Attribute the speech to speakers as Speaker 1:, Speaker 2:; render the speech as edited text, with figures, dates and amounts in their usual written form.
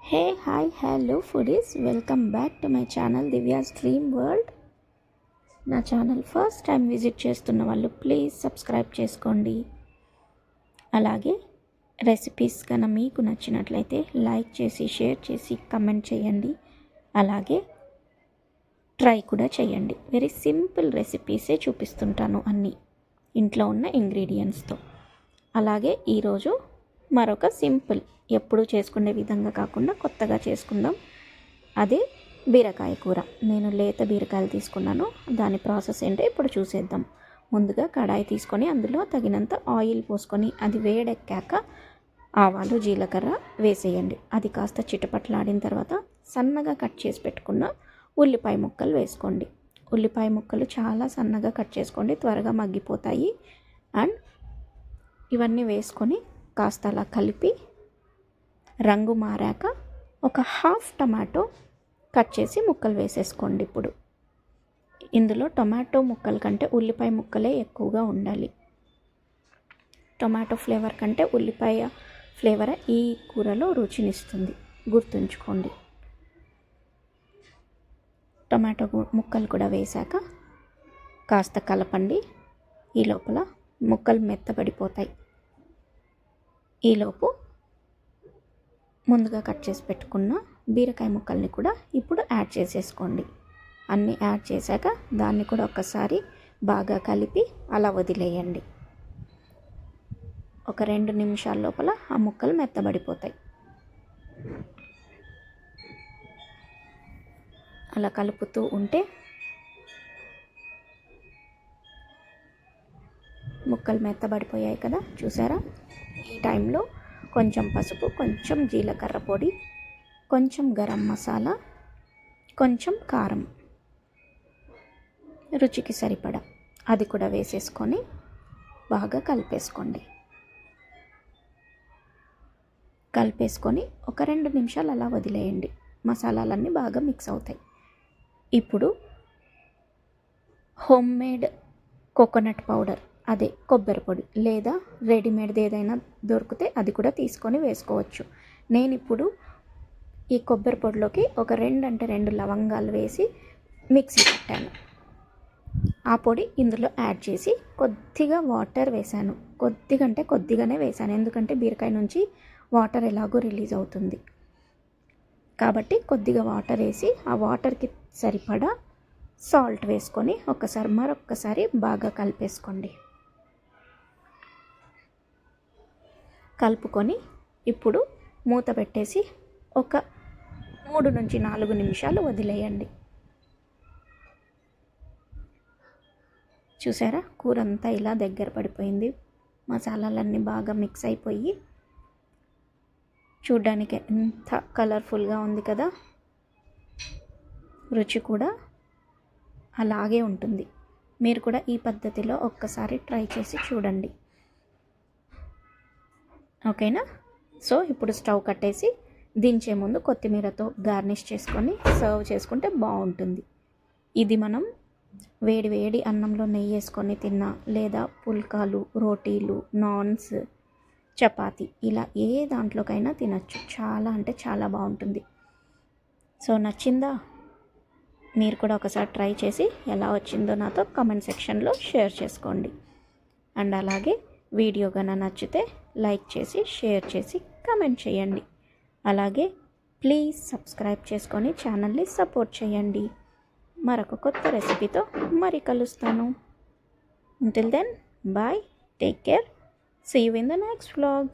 Speaker 1: Hey hi hello foodies, welcome back to my channel Divya's dream world. నా channel first time visit చేస్తున్న వాళ్ళు please subscribe చేసుకోండి. అలాగే recipes కన్నా మీకు నచ్చినట్లయితే లైక్ చేసి షేర్ చేసి కమెంట్ చేయండి. అలాగే ట్రై కూడా చేయండి. వెరీ సింపుల్ రెసిపీసే చూపిస్తుంటాను, అన్నీ ఇంట్లో ఉన్న ఇంగ్రీడియంట్స్తో. అలాగే ఈరోజు మరొక సింపుల్, ఎప్పుడూ చేసుకునే విధంగా కాకుండా కొత్తగా చేసుకుందాం. అదే బీరకాయ కూర. నేను లేత బీరకాయలు తీసుకున్నాను. దాని ప్రాసెస్ ఏంటో ఇప్పుడు చూసేద్దాం. ముందుగా కడాయి తీసుకొని అందులో తగినంత ఆయిల్ పోసుకొని అది వేడెక్కాక ఆవాలు జీలకర్ర వేసేయండి. అది కాస్త చిటపట్లాడిన తర్వాత సన్నగా కట్ చేసి పెట్టుకున్న ఉల్లిపాయ ముక్కలు వేసుకోండి. ఉల్లిపాయ ముక్కలు చాలా సన్నగా కట్ చేసుకోండి, త్వరగా మగ్గిపోతాయి. అండ్ ఇవన్నీ వేసుకొని కాస్త అలా కలిపి రంగు మారాక ఒక హాఫ్ టమాటో కట్ చేసి ముక్కలు వేసేసుకోండి. ఇప్పుడు ఇందులో టొమాటో ముక్కల కంటే ఉల్లిపాయ ముక్కలే ఎక్కువగా ఉండాలి. టొమాటో ఫ్లేవర్ కంటే ఉల్లిపాయ ఫ్లేవర్ ఈ కూరలో రుచినిస్తుంది, గుర్తుంచుకోండి. టొమాటో ముక్కలు కూడా వేశాక కాస్త కలపండి. ఈ లోపల ముక్కలు మెత్తబడిపోతాయి. ఈలోపు ముందుగా కట్ చేసి పెట్టుకున్న బీరకాయ ముక్కల్ని కూడా ఇప్పుడు యాడ్ చేసేసుకోండి. అన్నీ యాడ్ చేశాక దాన్ని కూడా ఒక్కసారి బాగా కలిపి అలా వదిలేయండి. ఒక 2 నిమిషాల లోపల ఆ ముక్కలు మెత్తబడిపోతాయి. అలా కలుపుతూ ఉంటే ముక్కలు మెత్తబడిపోయాయి కదా, చూసారా? ఈ టైంలో కొంచెం పసుపు, కొంచెం జీలకర్ర పొడి, కొంచెం గరం మసాలా, కొంచెం కారం, రుచికి సరిపడా అది కూడా వేసేసుకొని బాగా కలిపేసుకోండి. కలిపేసుకొని ఒక 2 నిమిషాలు అలా వదిలేయండి. మసాలాలన్నీ బాగా మిక్స్ అవుతాయి. ఇప్పుడు హోమ్ మేడ్ కోకోనట్ పౌడర్, అదే కొబ్బరి పొడి, లేదా రెడీమేడ్ది ఏదైనా దొరికితే అది కూడా తీసుకొని వేసుకోవచ్చు. నేను ఇప్పుడు ఈ కొబ్బరి పొడిలోకి ఒక 2 లవంగాలు వేసి మిక్సీ పెట్టాను. ఆ పొడి ఇందులో యాడ్ చేసి కొద్దిగా వాటర్ వేశాను. కొద్దిగా అంటే కొద్దిగానే వేశాను, ఎందుకంటే బీరకాయ నుంచి వాటర్ ఎలాగో రిలీజ్ అవుతుంది కాబట్టి కొద్దిగా వాటర్ వేసి ఆ వాటర్కి సరిపడా సాల్ట్ వేసుకొని మరొక్కసారి బాగా కలిపేసుకోండి. కలుపుకొని ఇప్పుడు మూత పెట్టేసి ఒక 3 నుంచి 4 నిమిషాలు వదిలేయండి. చూసారా, కూర అంతా ఇలా దగ్గర పడిపోయింది. మసాలాలన్నీ బాగా మిక్స్ అయిపోయి చూడ్డానికి ఎంత కలర్ఫుల్గా ఉంది కదా. రుచి కూడా అలాగే ఉంటుంది. మీరు కూడా ఈ పద్ధతిలో ఒక్కసారి ట్రై చేసి చూడండి, ఓకేనా? సో ఇప్పుడు స్టవ్ కట్టేసి దించే ముందు కొత్తిమీరతో గార్నిష్ చేసుకొని సర్వ్ చేసుకుంటే బాగుంటుంది. ఇది మనం వేడి వేడి అన్నంలో నెయ్యి వేసుకొని తిన్నా, లేదా పుల్కాలు, రోటీలు, నాన్స్, చపాతీ, ఇలా ఏ దాంట్లోకైనా తినచ్చు. చాలా అంటే చాలా బాగుంటుంది. సో నచ్చిందా? మీరు కూడా ఒకసారి ట్రై చేసి ఎలా వచ్చిందో నాతో కామెంట్ సెక్షన్లో షేర్ చేసుకోండి. అండ్ అలాగే వీడియో కన్నా నచ్చితే లైక్ చేసి షేర్ చేసి కామెంట్ చేయండి. అలాగే ప్లీజ్ సబ్స్క్రైబ్ చేసుకొని ఛానల్ని సపోర్ట్ చేయండి. మరొక కొత్త రెసిపీతో మరి కలుస్తాను. Until then, bye, take care, see you in the next vlog.